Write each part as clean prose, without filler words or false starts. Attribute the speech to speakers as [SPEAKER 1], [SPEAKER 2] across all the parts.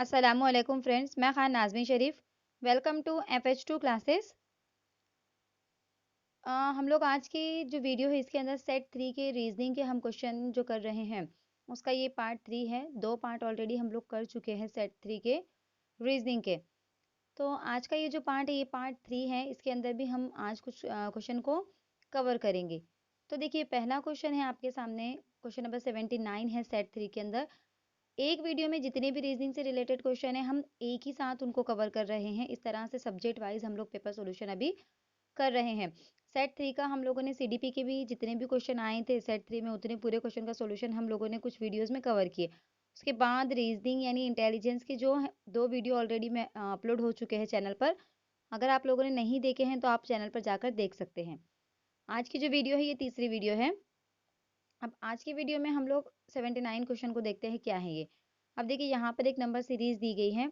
[SPEAKER 1] अस्सलामुअलैकुम फ्रेंड्स, मैं Khan Nazmeen Sharif. Welcome to FH2 classes. हम लोग आज की जो वीडियो है इसके अंदर सेट 3 के रीजनिंग के हम क्वेश्चन जो कर रहे हैं उसका ये पार्ट 3 है। 2 पार्ट ऑलरेडी हम लोग कर चुके हैं सेट 3 के रीजनिंग के। तो आज का ये जो पार्ट है ये पार्ट 3 है। इसके अंदर भी हम आज कुछ क्वेश्चन को कवर करेंगे। तो देखिए पहला क्वेश्चन है आपके सामने, क्वेश्चन नंबर 79 है सेट 3 के अंदर। एक वीडियो में जितने भी रीजनिंग से रिलेटेड क्वेश्चन है हम एक ही साथ उनको कवर कर रहे हैं। इस तरह से सब्जेक्ट वाइज हम लोग पेपर सॉल्यूशन अभी कर रहे हैं। सेट 3 का हम लोगों ने CDP के भी जितने भी क्वेश्चन आए थे सेट 3 में उतने पूरे क्वेश्चन का सॉल्यूशन हम लोगों ने कुछ वीडियोस में कवर किए। उसके बाद रीजनिंग यानी इंटेलिजेंस के जो 2 वीडियो ऑलरेडी में अपलोड हो चुके हैं चैनल पर। अगर आप लोगों ने नहीं देखे हैं तो आप चैनल पर जाकर देख सकते हैं। आज की जो वीडियो है ये तीसरी वीडियो है। अब आज की वीडियो में हम लोग 79 क्वेश्चन को देखते हैं क्या है ये। अब देखिए यहाँ पर एक नंबर सीरीज दी गई है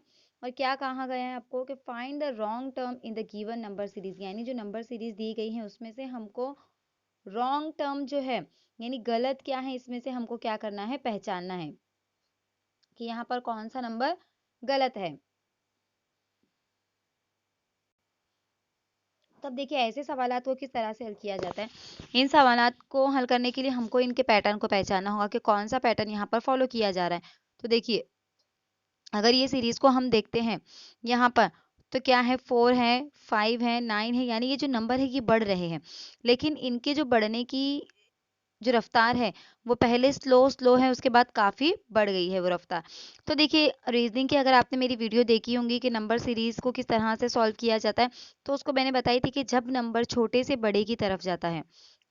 [SPEAKER 1] और क्या कहा गया है आपको कि find the wrong term in the given number series, यानी जो नंबर सीरीज दी गई है उसमें से हमको रॉन्ग टर्म जो है यानी गलत क्या है इसमें से हमको क्या करना है, पहचानना है कि यहाँ पर कौन सा नंबर गलत है। तब देखिए ऐसे सवालात को किस तरह से हल किया जाता है। इन सवालात को हल करने के लिए हमको इनके पैटर्न को पहचानना होगा कि कौन सा पैटर्न यहाँ पर फॉलो किया जा रहा है। तो देखिए अगर ये सीरीज को हम देखते हैं यहाँ पर तो क्या है, 4 है, 5 है, 9 है, यानी ये जो नंबर है ये बढ़ रहे हैं। लेकिन इनके जो बढ़ने की जो रफ्तार है वो पहले स्लो स्लो है, उसके बाद काफी बढ़ गई है वो रफ्तार। तो देखिए रीजनिंग की अगर आपने मेरी वीडियो देखी होंगी कि नंबर सीरीज को किस तरह से सॉल्व किया जाता है, तो उसको मैंने बताई थी कि जब नंबर छोटे से बड़े की तरफ जाता है,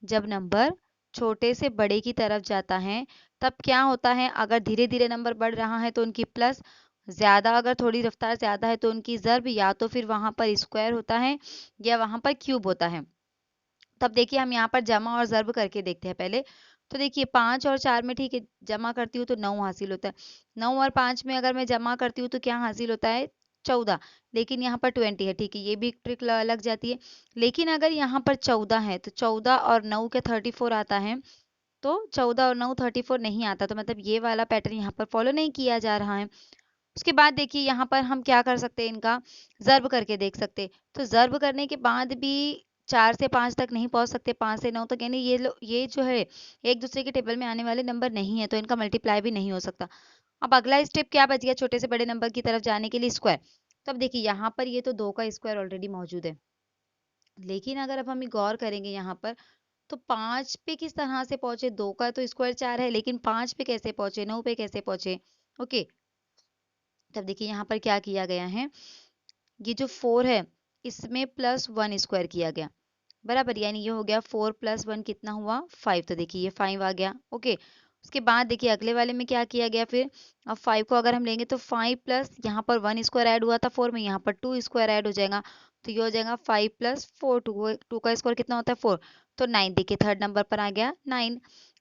[SPEAKER 1] जब नंबर छोटे से बड़े की तरफ जाता है तब क्या होता है, अगर धीरे धीरे नंबर बढ़ रहा है तो उनकी प्लस, ज्यादा अगर थोड़ी रफ्तार ज्यादा है तो उनकी ज़र्ब, या तो फिर वहां पर स्क्वायर होता है या वहां पर क्यूब होता है। तब देखिए हम यहाँ पर जमा और ज़र्ब करके देखते हैं पहले। तो देखिए 5 और 4 में ठीक है जमा करती हूँ तो 9 हासिल होता है। 9 और 5 में अगर मैं जमा करती हूँ तो क्या हासिल होता है, 14। लेकिन यहाँ पर 20 है, ठीक है ये भी ट्रिक लग जाती है। लेकिन अगर यहाँ पर 14 है तो 14 और 9 के 34 आता है, तो 14 और 9 34 नहीं आता, तो मतलब ये वाला पैटर्न यहाँ पर फॉलो नहीं किया जा रहा है। उसके बाद देखिए यहाँ पर हम क्या कर सकते हैं, इनका ज़र्ब करके देख सकते हैं। तो ज़र्ब करने के बाद भी 4 से 5 तक नहीं पहुंच सकते, 5 से 9 तक, यानी ये जो है एक दूसरे के टेबल में आने वाले नंबर नहीं है, तो इनका मल्टीप्लाई भी नहीं हो सकता। अब अगला स्टेप क्या बच गया छोटे से बड़े नंबर की तरफ जाने के लिए, स्क्वायर। तो अब देखिए यहाँ पर ये तो 2 का स्क्वायर ऑलरेडी मौजूद है। लेकिन अगर अब हम गौर करेंगे यहाँ पर तो 5 पे किस तरह से पहुंचे, 2 का तो स्क्वायर 4 है, लेकिन 5 पे कैसे पहुंचे, 9 पे कैसे पहुंचे। ओके, तब देखिए यहाँ पर क्या किया गया है, ये जो 4 है इसमें +1 स्क्वायर किया गया, बराबर, यानी ये हो गया 4 + 1 कितना हुआ, 5। तो देखिए ये 5 आ गया। ओके, उसके बाद देखिए अगले वाले में क्या किया गया फिर, अब 5 को अगर हम लेंगे तो 5 प्लस यहाँ पर 1 स्क्वायर ऐड हुआ था 4 में, यहाँ पर 2 स्क्वायर ऐड हो जाएगा, तो ये हो जाएगा 5 + 4, 2 का स्क्वायर कितना होता है 4, तो 9। देखिए थर्ड नंबर पर आ गया 9।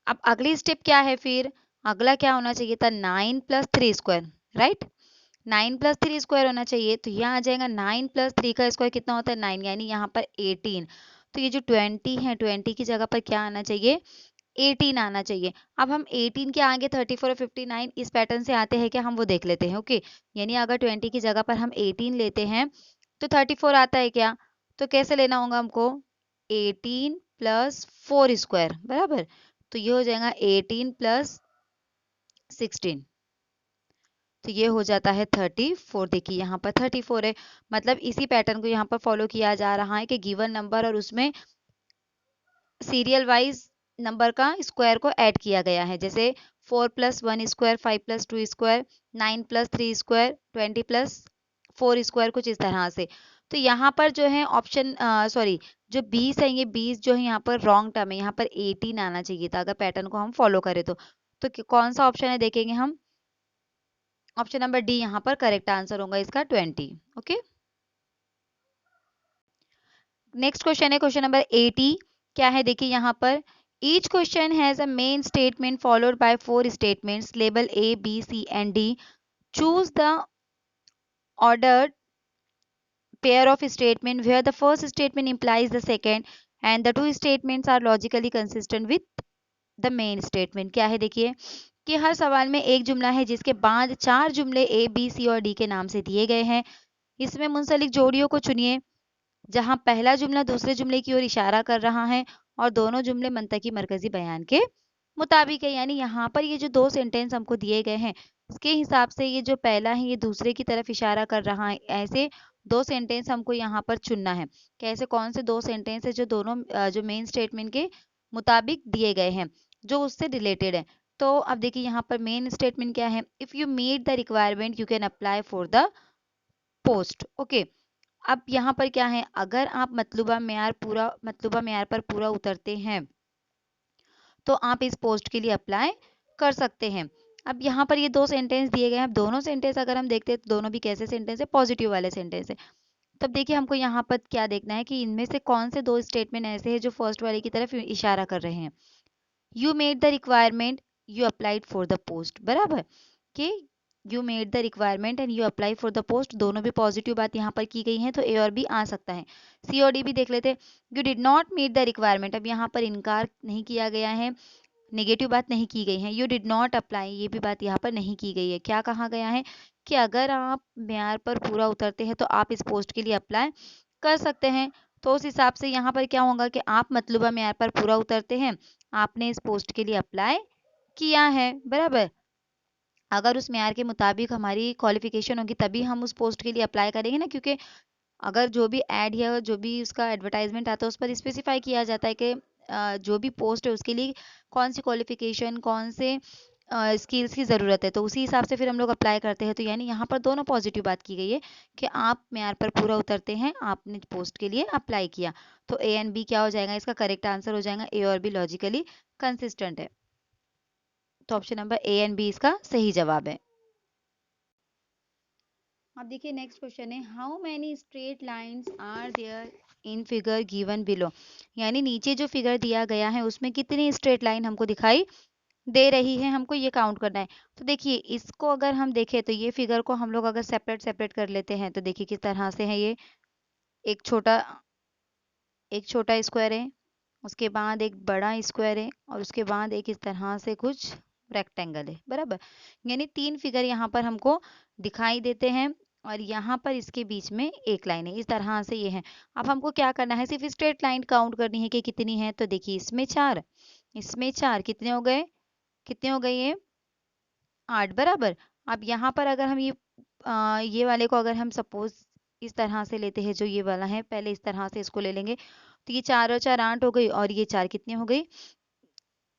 [SPEAKER 1] अब अगली स्टेप क्या है फिर, अगला क्या होना चाहिए था, 9 + 3 स्क्वायर, राइट, 9 + 3 स्क्वायर होना चाहिए, तो यहाँ आ जाएगा 9 + 3 का स्क्वायर कितना होता है 9, यानी यहाँ पर 18। तो ये जो 20 है 20 की जगह पर क्या आना चाहिए, 18 आना चाहिए। अब हम 18 के आगे 34 और 59 इस पैटर्न से आते हैं क्या, हम वो देख लेते हैं। ओके, यानी अगर 20 की जगह पर हम 18 लेते हैं तो 34 आता है क्या, तो कैसे लेना होगा हमको, 18 + 4 स्क्वायर, बराबर, तो ये हो जाएगा 18 + 16, तो ये हो जाता है 34। देखिए यहाँ पर 34 है, मतलब इसी पैटर्न को यहाँ पर फॉलो किया जा रहा है कि गिवन नंबर और उसमें सीरियल वाइज नंबर का स्क्वायर को ऐड किया गया है, जैसे 4 + 1 स्क्वायर, 5 + 2 स्क्वायर, 9 + 3 स्क्वायर, 20 + 4 स्क्वायर, कुछ इस तरह से। तो यहाँ पर जो है ऑप्शन सॉरी जो 20 है, ये 20 जो है यहाँ पर रॉन्ग टर्म है, यहाँ पर 18 आना चाहिए था अगर पैटर्न को हम फॉलो करें तो कौन सा ऑप्शन है देखेंगे हम, ऑप्शन नंबर डी यहाँ पर करेक्ट आंसर होगा इसका 20। ओके, नेक्स्ट क्वेश्चन है क्वेश्चन नंबर 80। क्या है देखिए यहाँ पर, each question has a main statement followed by 4 statements label A B C and D, choose the ordered pair of statement where the first statement implies the second and the two statements are logically consistent with the main statement. क्या है देखिए, कि हर सवाल में एक जुमला है जिसके बाद 4 जुमले ए, बी, सी और डी के नाम से दिए गए हैं। इसमें मुंसलिक जोड़ियों को चुनिए जहां पहला जुमला दूसरे जुमले की ओर इशारा कर रहा है और दोनों जुमले मंतकी मरकजी बयान के मुताबिक है। यानी यहाँ पर ये जो दो सेंटेंस हमको दिए गए हैं इसके हिसाब से ये जो पहला है ये दूसरे की तरफ इशारा कर रहा है। ऐसे दो सेंटेंस हमको यहाँ पर चुनना है। कैसे, कौन से दो सेंटेंस है जो दोनों जो मेन स्टेटमेंट के मुताबिक दिए गए हैं, जो उससे रिलेटेड है। तो अब देखिए यहाँ पर मेन स्टेटमेंट क्या है, if you meet the requirement you can apply for the post. Okay, अब यहाँ पर क्या है, अगर आप मतलूबा मेयार पर पूरा उतरते हैं तो आप इस पोस्ट के लिए अप्लाई कर सकते हैं। अब यहाँ पर ये दो सेंटेंस दिए गए हैं। अब दोनों सेंटेंस अगर हम देखते हैं तो दोनों भी कैसे सेंटेंस है, पॉजिटिव वाले सेंटेंस है। तब देखिए हमको यहाँ पर क्या देखना है कि इनमें से कौन से दो स्टेटमेंट ऐसे हैं जो फर्स्ट वाले की तरफ इशारा कर रहे हैं। You made the requirement, you applied for the post, बराबर कि you made the requirement and you apply for the post, दोनों भी पॉजिटिव बात यहाँ पर की गई है तो ए और बी आ सकता है। सी और डी भी देख लेते हैं। You did not meet the requirement, अब यहाँ पर इनकार नहीं किया गया है, नेगेटिव बात नहीं की गई है। यू डिड नॉट अप्लाई, ये भी बात यहाँ पर नहीं की गई है। क्या कहा गया है कि अगर आप मेयार पर पूरा उतरते हैं तो आप इस पोस्ट के लिए अप्लाई कर सकते हैं। तो उस हिसाब से यहाँ पर क्या होगा कि आप मतलूबा मेयार पर पूरा उतरते हैं, आपने इस पोस्ट के लिए अप्लाई किया है, बराबर। अगर उस मेयार के मुताबिक हमारी क्वालिफिकेशन होगी तभी हम उस पोस्ट के लिए अप्लाई करेंगे ना, क्योंकि अगर जो भी ऐड या जो भी उसका एडवर्टाइजमेंट आता है उस पर स्पेसिफाई किया जाता है कि जो भी पोस्ट है उसके लिए कौन सी क्वालिफिकेशन, कौन से स्किल्स की ज़रूरत है, तो उसी हिसाब से फिर हम लोग अप्लाई करते हैं। तो यानी यहाँ पर दोनों पॉजिटिव बात की गई है कि आप मेयार पर पूरा उतरते हैं, आपने पोस्ट के लिए अप्लाई किया। तो ए एंड बी क्या हो जाएगा, इसका करेक्ट आंसर हो जाएगा। ए और बी लॉजिकली कंसिस्टेंट है, तो option number A and B इसका सही जवाब है। अब देखिए नेक्स्ट क्वेश्चन है, how many straight lines are there in figure given below. यानी नीचे जो फिगर दिया गया है उसमें कितनी स्ट्रेट लाइन हमको दिखाई दे रही है, हमको ये काउंट करना है। तो देखिए इसको अगर हम देखें तो ये फिगर को हम लोग अगर सेपरेट सेपरेट कर लेते हैं तो देखिए किस तरह से है। ये एक छोटा स्क्वायर है, उसके बाद एक बड़ा स्क्वायर है और उसके बाद एक इस तरह से कुछ रेक्टेंगल है, बराबर। यानी तीन फिगर यहाँ पर हमको दिखाई देते हैं और यहाँ पर इसके बीच में एक लाइन है, इस तरह से ये है। अब हमको क्या करना है, सिर्फ स्ट्रेट लाइन काउंट करनी है कि कितनी है। तो देखिए इसमें 4, इसमें 4, कितने हो गए, कितने हो गए ये 8, बराबर। अब यहाँ पर अगर हम ये वाले को अगर हम सपोज इस तरह से लेते हैं, जो ये वाला है, पहले इस तरह से इसको ले लेंगे तो ये 4 और 4 8 हो गई और ये 4 कितनी हो गई,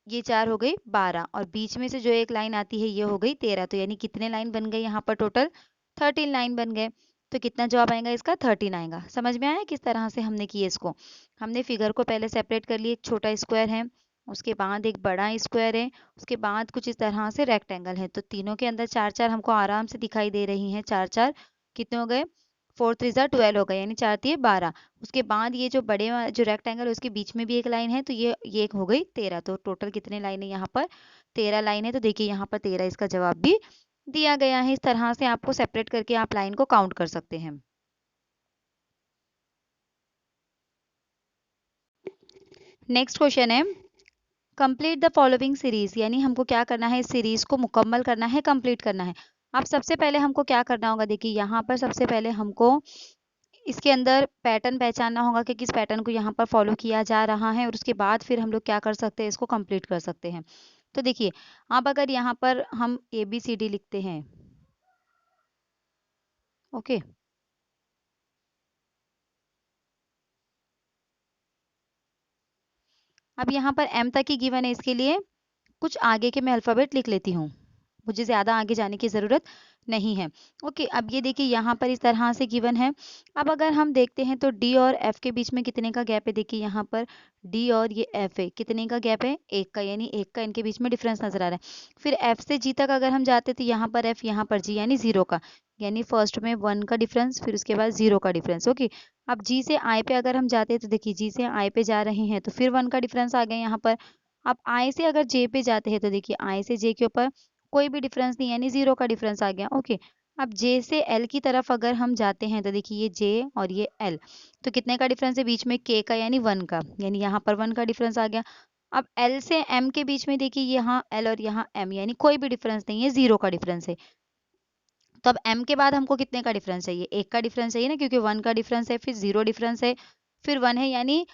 [SPEAKER 1] ये 4 हो गई 12 और बीच में से जो एक लाइन आती है ये हो गई 13। तो यानी कितने लाइन बन गए यहाँ पर, टोटल 13 लाइन बन गए। तो कितना जवाब आएगा इसका, 13 आएगा। समझ में आया किस तरह से हमने किए इसको। हमने फिगर को पहले सेपरेट कर लिए, एक छोटा स्क्वायर है, उसके बाद एक बड़ा स्क्वायर है, उसके बाद कुछ इस तरह से रेक्टेंगल है। तो तीनों के अंदर 4 4 हमको आराम से दिखाई दे रही हैं। 4 4 कितने हो गए, 4 3 12 हो गए, यानी 4 3 12। उसके बाद ये जो जो रेक्टेंगल है उसके बीच में भी एक लाइन है, तो ये एक हो गई 13। तो टोटल कितने लाइन है यहाँ पर, 13 लाइन है। तो देखिए यहाँ पर 13 इसका जवाब भी दिया गया है। इस तरह से आपको सेपरेट करके आप लाइन को काउंट कर सकते हैं। नेक्स्ट क्वेश्चन है, कंप्लीट द फॉलोइंग सीरीज। यानी हमको क्या करना है, इस सीरीज को मुकम्मल करना है, कंप्लीट करना है। अब सबसे पहले हमको क्या करना होगा, देखिए यहाँ पर सबसे पहले हमको इसके अंदर पैटर्न पहचानना होगा कि किस पैटर्न को यहाँ पर फॉलो किया जा रहा है और उसके बाद फिर हम लोग क्या कर सकते हैं, इसको कंप्लीट कर सकते हैं। तो देखिए अब अगर यहाँ पर हम ABCD लिखते हैं, ओके, अब यहाँ पर M तक ही गिवन है, इसके लिए कुछ आगे के मैं अल्फ़ाबेट लिख लेती हूँ, मुझे ज़्यादा आगे जाने की ज़रूरत नहीं है। ओके, अब ये देखिए यहाँ पर इस तरह से गिवन है। अब अगर हम देखते हैं तो डी और एफ के बीच में कितने का गैप है, देखिए यहाँ पर डी और ये एफ है, कितने का गैप है, 1 का, यानी 1 का इनके बीच में डिफरेंस नजर आ रहा है। फिर एफ से जी तक अगर हम जाते तो यहाँ पर एफ, यहाँ पर जी, यानी 0 का, यानी फर्स्ट में 1 का डिफरेंस, फिर उसके बाद 0 का डिफरेंस। ओके, अब जी से आई पे अगर हम जाते हैं तो देखिए जी से आई पे जा रहे हैं तो फिर 1 का डिफरेंस आ गया यहाँ पर। अब आई से अगर जे पे जाते हैं तो देखिए आई से जे के ऊपर कोई भी डिफरेंस नहीं, यानी 0 का डिफरेंस आ गया। ओके, अब जे से एल की तरफ अगर हम जाते हैं तो देखिए ये जे और ये एल, तो कितने का डिफरेंस है बीच में, के का, यानी 1 का, यानी यहाँ पर 1 का डिफरेंस आ गया। अब एल से एम के बीच में देखिए यहाँ एल और यहाँ एम, यानी कोई भी डिफरेंस नहीं है, 0 का डिफरेंस है। तो अब एम के बाद हमको कितने का डिफरेंस चाहिए, 1 का डिफरेंस चाहिए ना, क्योंकि 1 का डिफरेंस है, फिर 0 डिफरेंस है, फिर 1 है, यानी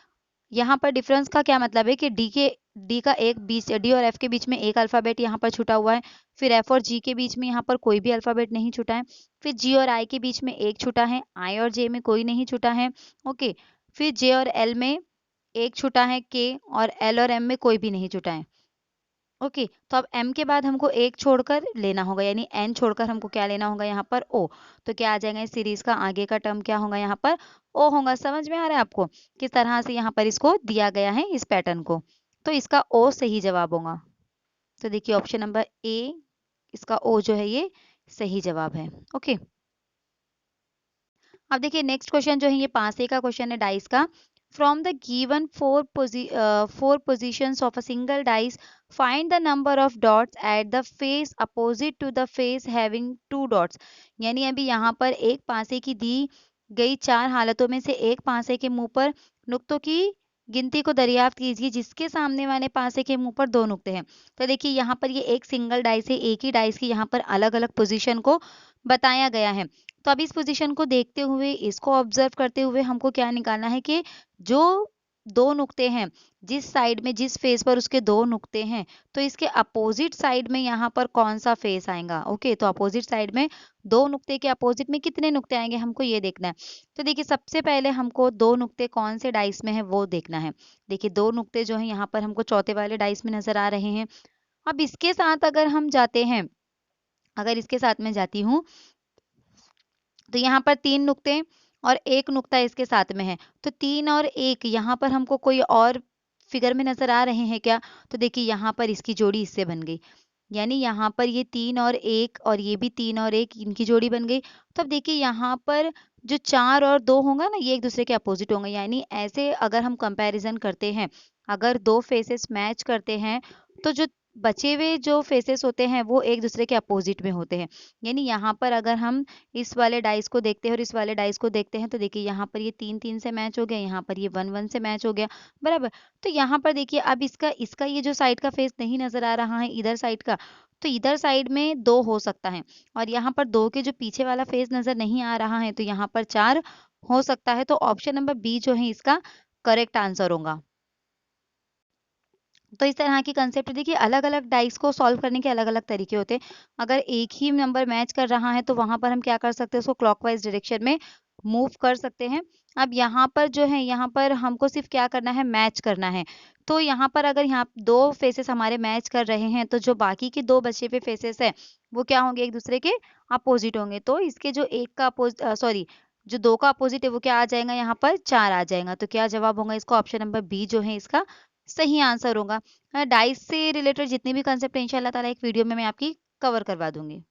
[SPEAKER 1] यहाँ पर डिफरेंस का क्या मतलब है कि डी का एक बीच, डी और एफ के बीच में एक अल्फाबेट यहाँ पर छुटा हुआ है, फिर एफ और जी के बीच में यहाँ पर कोई भी अल्फाबेट नहीं छुटा है, फिर जी और आई के बीच में एक छुटा है, आई और जे में कोई नहीं छुटा है, ओके, फिर जे और एल में एक छुटा है, के, और एल और एम में कोई भी नहीं छुटा है, ओके। तो अब m के बाद हमको एक छोड़कर लेना होगा, यानी n छोड़कर हमको क्या लेना होगा यहाँ पर o। तो क्या आ जाएगा इस सीरीज का आगे का टर्म, क्या होगा यहाँ पर o होगा। समझ में आ रहा है आपको किस तरह से यहाँ पर इसको दिया गया है इस पैटर्न को। तो इसका o सही जवाब होगा। तो देखिए ऑप्शन नंबर ए, इसका o जो है ये सही जवाब है, ओके। अब देखिए नेक्स्ट क्वेश्चन जो है ये 5A का क्वेश्चन है डाइस का। From the given four positions of a single dice find the number of dots at the face opposite to the face having 2 dots. यानी अभी यहाँ पर एक पासे की दी गई 4 हालतों में से एक पासे के मुंह पर नुक्तों की गिनती को दरियाफ्त कीजिए जिसके सामने वाले पासे के मुंह पर 2 नुक्ते हैं। तो देखिए यहाँ पर ये एक सिंगल डाइस है, एक ही डाइस की यहाँ पर अलग अलग पोजीशन को बताया गया है। तो अब इस पोजीशन को देखते हुए, इसको ऑब्जर्व करते हुए हमको क्या निकालना है कि जो 2 नुक्ते हैं, जिस साइड में, जिस फेस पर उसके 2 नुक्ते हैं, तो इसके अपोजिट साइड में यहाँ पर कौन सा फेस आएगा। ओके, तो अपोजिट साइड में 2 नुक्ते के अपोजिट में कितने नुक्ते आएंगे हमको ये देखना है। तो देखिए सबसे पहले हमको 2 नुक्ते कौन से डाइस में है वो देखना है। देखिए 2 नुक्ते जो है यहाँ पर हमको चौथे वाले डाइस में नजर आ रहे हैं। अब इसके साथ अगर हम जाते हैं, अगर इसके साथ में जाती हूँ, तो यहाँ पर 3 नुक्ते और एक नुक्ता इसके साथ में है। तो 3 और 1 यहाँ पर हमको कोई और फिगर में नजर आ रहे हैं क्या। तो देखिए यहाँ पर इसकी जोड़ी इससे बन गई, यानी यहाँ पर ये 3 और 1 और ये भी 3 और 1 इनकी जोड़ी बन गई। तो अब देखिए यहाँ पर जो 4 और 2 होगा ना, ये एक दूसरे के अपोजिट होंगे। यानी ऐसे अगर हम कंपैरिजन करते हैं, अगर 2 फेसेस मैच करते हैं, तो जो बचे हुए जो फेसेस होते हैं वो एक दूसरे के अपोजिट में होते हैं। यानी यहाँ पर अगर हम इस वाले डाइस को देखते हैं और इस वाले डाइस को देखते हैं, तो देखिए यहाँ पर ये 3-3 से मैच हो गया, यहाँ पर ये 1-1 से मैच हो गया, बराबर। तो यहाँ पर देखिए अब इसका इसका ये जो साइड का फेस नहीं नजर आ रहा है इधर साइड का, तो इधर साइड में 2 हो सकता है, और यहाँ पर 2 के जो पीछे वाला फेस नजर नहीं आ रहा है, तो यहाँ पर 4 हो सकता है। तो ऑप्शन नंबर बी जो है इसका करेक्ट आंसर होगा। तो इस तरह की कंसेप्ट देखिए, अलग अलग डाइस को सॉल्व करने के अलग अलग तरीके होते हैं। अगर एक ही नंबर मैच कर रहा है तो वहां पर हम क्या कर सकते हैं, उसको क्लॉकवाइज डायरेक्शन में मूव कर सकते हैं। अब यहाँ पर जो है, यहाँ पर हमको सिर्फ क्या करना है, मैच करना है। तो यहाँ पर अगर यहाँ 2 फेसेस हमारे मैच कर रहे हैं, तो जो बाकी के 2 बचे हुए फेसेस है वो क्या होंगे, एक दूसरे के अपोजिट होंगे। तो इसके जो एक का सॉरी जो 2 का अपोजिट है वो क्या आ जाएगा, यहाँ पर 4 आ जाएगा। तो क्या जवाब होगा इसका, ऑप्शन नंबर बी जो है इसका सही आंसर होगा। डाइस से रिलेटेड जितने भी कंसेप्ट है इंशाल्लाह ताला एक वीडियो में मैं आपकी कवर करवा दूंगी।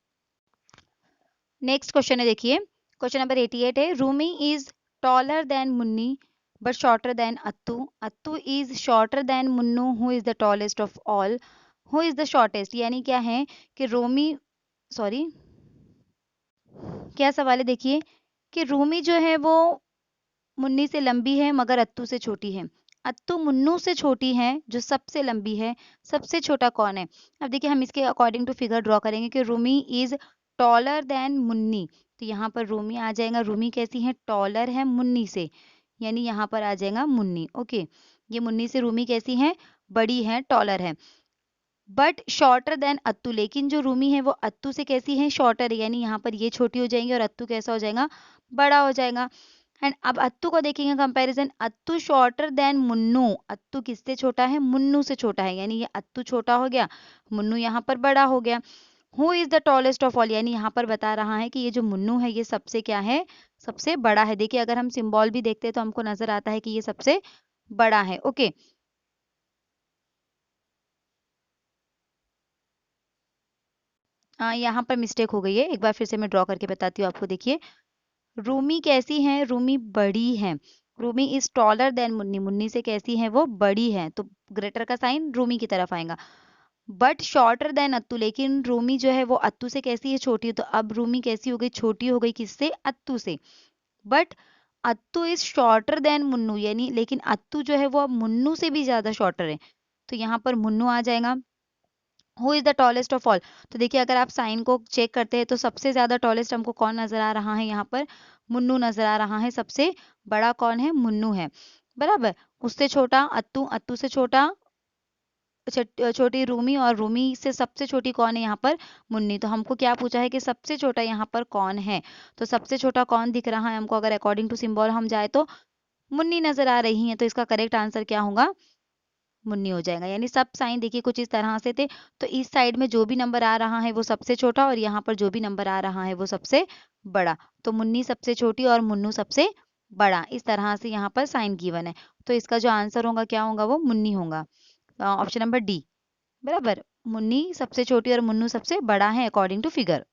[SPEAKER 1] नेक्स्ट क्वेश्चन है, देखिए क्वेश्चन नंबर 88 है, Rumi is taller than Munni but shorter than Attu, Attu is shorter than Munnu, who is the tallest of all, who is the shortest. यानी क्या है कि रोमी, सॉरी क्या सवाल है, देखिए कि रूमी जो है वो मुन्नी से लंबी है मगर अत्तू से छोटी है, अत्तू मुन्नू से छोटी है जो सबसे लंबी है, सबसे छोटा कौन है। अब देखिए हम इसके अकॉर्डिंग टू फिगर ड्रॉ करेंगे कि Rumi is taller than Munni, तो यहाँ पर रूमी आ जाएगा, रूमी कैसी है, टॉलर है मुन्नी से, यानी यहाँ पर आ जाएगा मुन्नी, ओके। ये मुन्नी से रूमी कैसी है, बड़ी है, टॉलर है। बट शॉर्टर देन अत्तू, लेकिन जो रूमी है वो अत्तू से कैसी है, शॉर्टर है, यानी यहाँ पर ये छोटी हो जाएंगी और अत्तू कैसा हो जाएगा, बड़ा हो जाएगा। एंड अब अत्तू को देखेंगे कंपैरिजन, अत्तू शॉर्टर देन मुन्नू, अत्तू किससे छोटा है, मुन्नू से छोटा है, यानी ये अत्तू छोटा हो गया, मुन्नू यहाँ पर बड़ा हो गया। Who is the tallest of all, यानी यहाँ पर बता रहा है कि ये जो मुन्नू है ये सबसे क्या है, सबसे बड़ा है। देखिए अगर हम सिंबल भी देखते हैं तो हमको नजर आता है कि ये सबसे बड़ा है, ओके। यहाँ पर मिस्टेक हो गई है, एक बार फिर से मैं ड्रॉ करके बताती हूँ आपको। देखिए रूमी कैसी है, रूमी बड़ी है, Rumi is taller than Munni, Munni से कैसी है, वो बड़ी है, तो ग्रेटर का साइन रूमी की तरफ आएगा। बट शॉर्टर देन अत्तू, लेकिन रूमी जो है वो अत्तू से कैसी है, छोटी है, तो अब रूमी कैसी हो गई, छोटी हो गई, किससे, अत्तू से। But Attu is shorter than Munnu, यानी लेकिन अत्तू जो है वो अब मुन्नू से भी ज्यादा शॉर्टर है, तो यहाँ पर मुन्नू आ जाएगा। Who is the tallest of all, तो देखिए अगर आप साइन को चेक करते हैं तो सबसे ज्यादा टॉलेस्ट हमको कौन नजर आ रहा है, यहाँ पर मुन्नू नजर आ रहा है। सबसे बड़ा कौन है, मुन्नू है, बराबर। उससे छोटा अत्तू, अत्तू से छोटा छोटी रूमी, और रूमी से सबसे छोटी कौन है यहाँ पर, मुन्नी। तो हमको क्या पूछा है कि सबसे छोटा यहाँ पर कौन है, तो सबसे छोटा कौन दिख रहा है हमको, अगर अकॉर्डिंग टू सिंबल हम जाए तो मुन्नी नजर आ रही है। तो इसका करेक्ट आंसर क्या होगा, मुन्नी हो जाएगा। यानी सब साइन देखिए कुछ इस तरह से थे। तो इस साइड में जो भी नंबर आ रहा है वो सबसे छोटा, और यहाँ पर जो भी नंबर आ रहा है वो सबसे बड़ा। तो मुन्नी सबसे छोटी और मुन्नू सबसे बड़ा, इस तरह से यहाँ पर साइन गिवन है। तो इसका जो आंसर होगा क्या होगा, वो मुन्नी होगा, ऑप्शन नंबर डी, बराबर। मुन्नी सबसे छोटी और मुन्नू सबसे बड़ा है अकॉर्डिंग टू फिगर।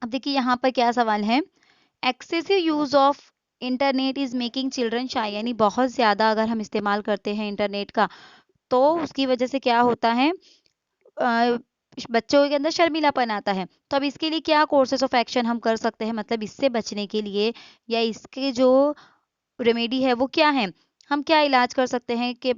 [SPEAKER 1] अब देखिए यहाँ पर क्या सवाल है, excessive use of internet is making children shy, यानी बहुत ज्यादा अगर हम इस्तेमाल करते हैं इंटरनेट का तो उसकी वजह से क्या होता है, बच्चों के अंदर शर्मीलापन आता है। तो अब इसके लिए क्या कोर्सेस ऑफ एक्शन हम कर सकते हैं, मतलब इससे बचने के लिए या इसके जो रेमेडी है वो क्या है, हम क्या इलाज कर सकते हैं कि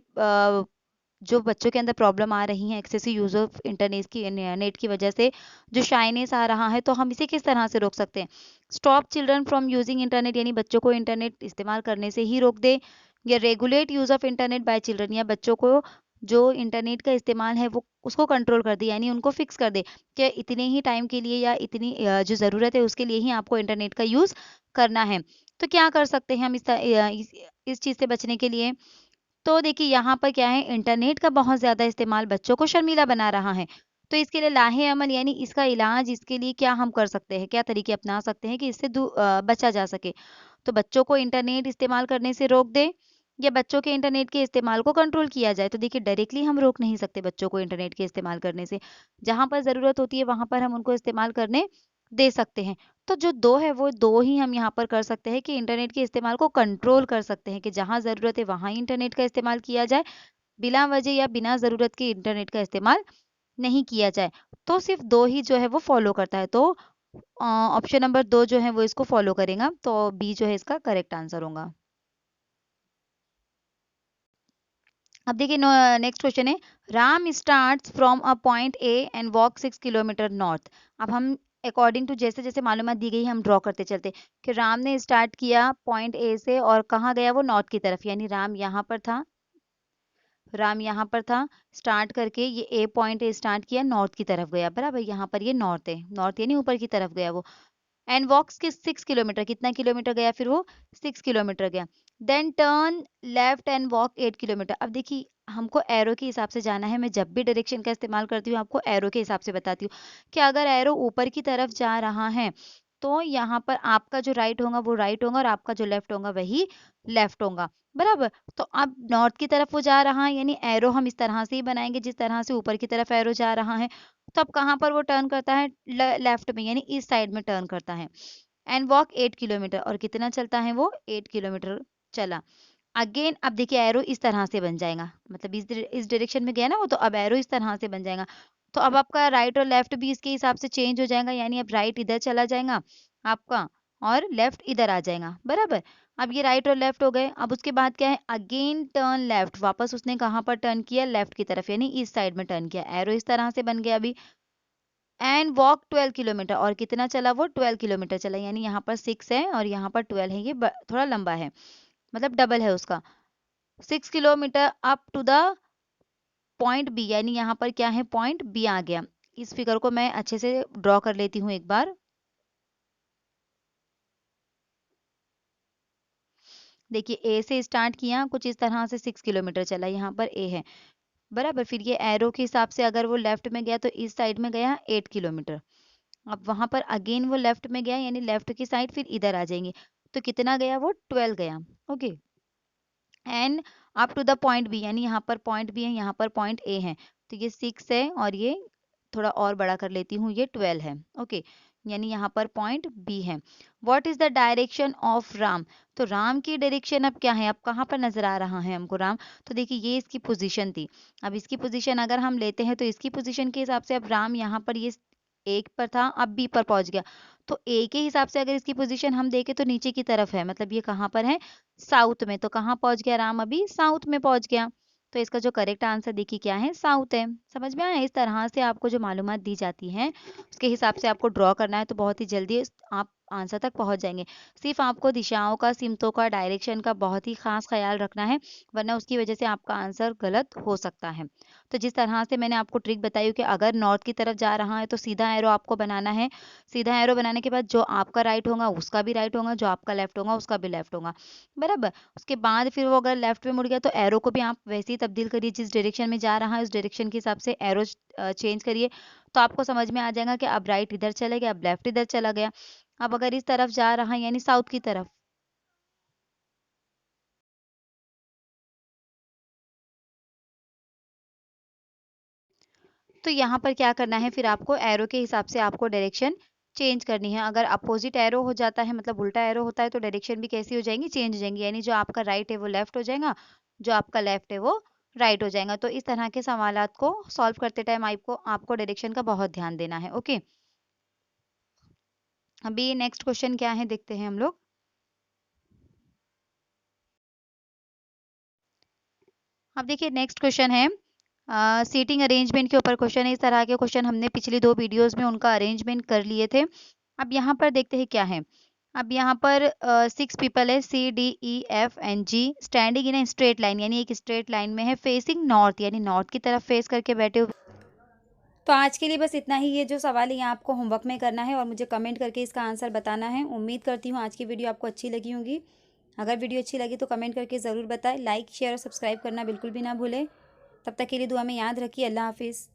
[SPEAKER 1] जो बच्चों के अंदर प्रॉब्लम आ रही है एक्सेसिव यूज ऑफ इंटरनेट की, नेट की वजह से जो शाइनेस आ रहा है, तो हम इसे किस तरह से रोक सकते हैं। Stop children from using internet, यानी बच्चों को इंटरनेट इस्तेमाल करने से ही रोक दे, या regulate use of internet bye children, या बच्चों को जो इंटरनेट का इस्तेमाल है वो उसको कंट्रोल कर दे, यानी उनको फिक्स कर दे कि इतने ही टाइम के लिए या इतनी जो ज़रूरत है उसके लिए ही आपको इंटरनेट का यूज़ करना है। तो क्या कर सकते हैं हम इस चीज़ से बचने के लिए। तो देखिए यहाँ पर क्या है, इंटरनेट का बहुत ज़्यादा इस्तेमाल बच्चों को शर्मीला बना रहा है। तो इसके लिए लाहे अमल, यानी इसका इलाज, इसके लिए क्या हम कर सकते हैं, क्या तरीके अपना सकते हैं कि इससे बचा जा सके। तो बच्चों को इंटरनेट इस्तेमाल करने से रोक दे, या बच्चों के इंटरनेट के इस्तेमाल को कंट्रोल किया जाए। तो देखिए डायरेक्टली हम रोक नहीं सकते बच्चों को इंटरनेट के इस्तेमाल करने से, जहाँ पर ज़रूरत होती है वहाँ पर हम उनको इस्तेमाल करने दे सकते हैं। तो जो दो है वो दो ही हम यहाँ पर कर सकते हैं कि इंटरनेट के इस्तेमाल को कंट्रोल कर सकते हैं, कि जहाँ ज़रूरत है वहाँ ही इंटरनेट का इस्तेमाल किया जाए, बिना वजह या बिना ज़रूरत के इंटरनेट का इस्तेमाल नहीं किया जाए। तो सिर्फ दो ही जो है वो फॉलो करता है। तो ऑप्शन नंबर दो जो है वो इसको फॉलो करेगा, तो बी जो है इसका करेक्ट आंसर होगा। अब देखिए नेक्स्ट क्वेश्चन है, Ram starts from a point A and walk 6 kilometre north. अब हम अकॉर्डिंग टू जैसे जैसे मालूमात दी गई हम ड्रॉ करते चलते कि राम ने स्टार्ट किया पॉइंट ए से और कहाँ गया, वो नॉर्थ की तरफ, यानी राम यहाँ पर था, राम यहाँ पर था, स्टार्ट करके ये ए पॉइंट ए स्टार्ट किया, नॉर्थ की तरफ गया, बराबर। यहाँ पर ये नॉर्थ है, नॉर्थ यानी ऊपर की तरफ गया वो। एंड वॉक्स के 6 किलोमीटर, कितना किलोमीटर गया फिर वो, 6 किलोमीटर गया। Then turn left and walk 8 kilometre. अब देखिए हमको एरो के हिसाब से जाना है, मैं जब भी डायरेक्शन का इस्तेमाल करती हूँ आपको एरो के हिसाब से बताती हूँ कि अगर एरो ऊपर की तरफ जा रहा है तो यहाँ पर आपका जो राइट होगा वो राइट होगा और आपका जो लेफ्ट होगा वही लेफ्ट होगा, बराबर। तो अब नॉर्थ की तरफ वो जा रहा है, यानी एरो हम इस तरह से ही बनाएंगे जिस तरह से ऊपर की तरफ एरो जा रहा है। तो अब कहाँ पर वो टर्न करता है, लेफ्ट में, यानी इस साइड में टर्न करता है। एंड वॉक 8 किलोमीटर, और कितना चलता है वो, 8 किलोमीटर चला। अगेन अब देखिए एरो इस तरह से बन जाएगा, मतलब इस डायरेक्शन में गया ना वो, तो अब एरो इस तरह से बन जाएगा। तो अब आपका राइट और लेफ्ट भी इसके हिसाब से चेंज हो जाएगा, यानी अब राइट इधर चला जाएगा आपका और लेफ्ट इधर आ जाएगा, बराबर। अब ये राइट और लेफ्ट हो गए। अब उसके बाद क्या है, अगेन टर्न लेफ्ट, वापस उसने कहाँ पर टर्न किया, लेफ्ट की तरफ, यानी इस साइड में टर्न किया, एरो इस तरह से बन गया अभी। एंड वॉक 12 किलोमीटर, और कितना चला वो, 12 किलोमीटर चला, यानी यहाँ पर 6 है और यहाँ पर 12 है, ये थोड़ा लंबा है, मतलब डबल है उसका। 6 kilometre up to the point B, यानी यहाँ पर क्या है, पॉइंट बी आ गया। इस फिगर को मैं अच्छे से ड्रॉ कर लेती हूँ एक बार। देखिए ए से स्टार्ट किया कुछ इस तरह से, 6 किलोमीटर चला, यहाँ पर ए है, बराबर। फिर ये एरो के हिसाब से अगर वो लेफ्ट में गया तो इस साइड में गया 8 किलोमीटर। अब वहां पर अगेन वो लेफ्ट में गया, यानी लेफ्ट की साइड फिर इधर आ जाएंगे, तो कितना गया वो, 12 गया, okay. And up to the point B, यानी यहाँ पर पॉइंट बी है, यहाँ पर पॉइंट ए है, तो ये 6 है और ये थोड़ा और बड़ा कर लेती हूँ, ये 12 है, ओके। यानी यहाँ पर पॉइंट बी है। What is the direction of Ram, तो राम की डायरेक्शन अब क्या है, अब कहाँ पर नजर आ रहा है हमको राम। तो देखिए ये इसकी पोजीशन थी, अब इसकी पोजीशन अगर हम लेते हैं तो इसकी पोजीशन के हिसाब से अब राम यहाँ पर ये ए पर था, अब बी पर पहुंच गया। तो ए के हिसाब से अगर इसकी पोजीशन हम देखें तो नीचे की तरफ है, मतलब ये कहाँ पर है, साउथ में। तो कहाँ पहुंच गया राम, अभी साउथ में पहुंच गया। तो इसका जो करेक्ट आंसर देखिए क्या है, साउथ है। समझ में आया? इस तरह से आपको जो मालूमात दी जाती हैं उसके हिसाब से आपको ड्रॉ करना है, तो बहुत ही जल्दी आप आंसर तक पहुंच जाएंगे। सिर्फ आपको दिशाओं का, सिमतों का, डायरेक्शन का बहुत ही खास ख्याल रखना है, वरना उसकी वजह से आपका आंसर गलत हो सकता है। तो जिस तरह से मैंने आपको ट्रिक बताई कि अगर नॉर्थ की तरफ जा रहा है तो सीधा एरो आपको बनाना है। सीधा एरो बनाने के बाद जो आपका राइट होगा उसका भी राइट होगा, जो आपका लेफ्ट होगा उसका भी लेफ्ट होगा, बराबर। उसके बाद फिर वो अगर लेफ्ट में मुड़ गया तो एरो को भी आप वैसे ही तब्दील करिए, जिस डायरेक्शन में जा रहा है उस डायरेक्शन के हिसाब से एरो चेंज करिए। तो आपको समझ में आ जाएगा कि अब राइट इधर चला गया, अब लेफ्ट इधर चला गया। अब अगर इस तरफ जा रहा है यानी साउथ की तरफ, तो यहाँ पर क्या करना है, फिर आपको एरो के हिसाब से आपको डायरेक्शन चेंज करनी है। अगर अपोजिट एरो हो जाता है, मतलब उल्टा एरो होता है, तो डायरेक्शन भी कैसी हो जाएंगी, चेंज हो जाएंगी। यानी जो आपका राइट है वो लेफ्ट हो जाएगा, जो आपका लेफ्ट है वो राइट हो जाएगा। तो इस तरह के सवालात को सॉल्व करते टाइम आपको आपको डायरेक्शन का बहुत ध्यान देना है। ओके, अभी नेक्स्ट क्वेश्चन क्या है देखते हैं हम लोग। अब देखिए नेक्स्ट क्वेश्चन है, सीटिंग अरेंजमेंट के ऊपर क्वेश्चन है। इस तरह के क्वेश्चन हमने पिछली 2 वीडियोस में उनका अरेंजमेंट कर लिए थे। अब यहाँ पर देखते हैं क्या है। अब यहाँ पर 6 पीपल है, C D E F and G, standing in straight line, यानी एक स्ट्रेट लाइन में है, फेसिंग नॉर्थ, यानी नॉर्थ की तरफ फेस करके बैठे हुए। तो आज के लिए बस इतना ही। ये जो सवाल है ये आपको होमवर्क में करना है और मुझे कमेंट करके इसका आंसर बताना है। उम्मीद करती हूँ आज की वीडियो आपको अच्छी लगी होगी। अगर वीडियो अच्छी लगी तो कमेंट करके ज़रूर बताएं। लाइक शेयर और सब्सक्राइब करना बिल्कुल भी ना भूलें। तब तक के लिए दुआ में याद रखिए। अल्लाह हाफिज़।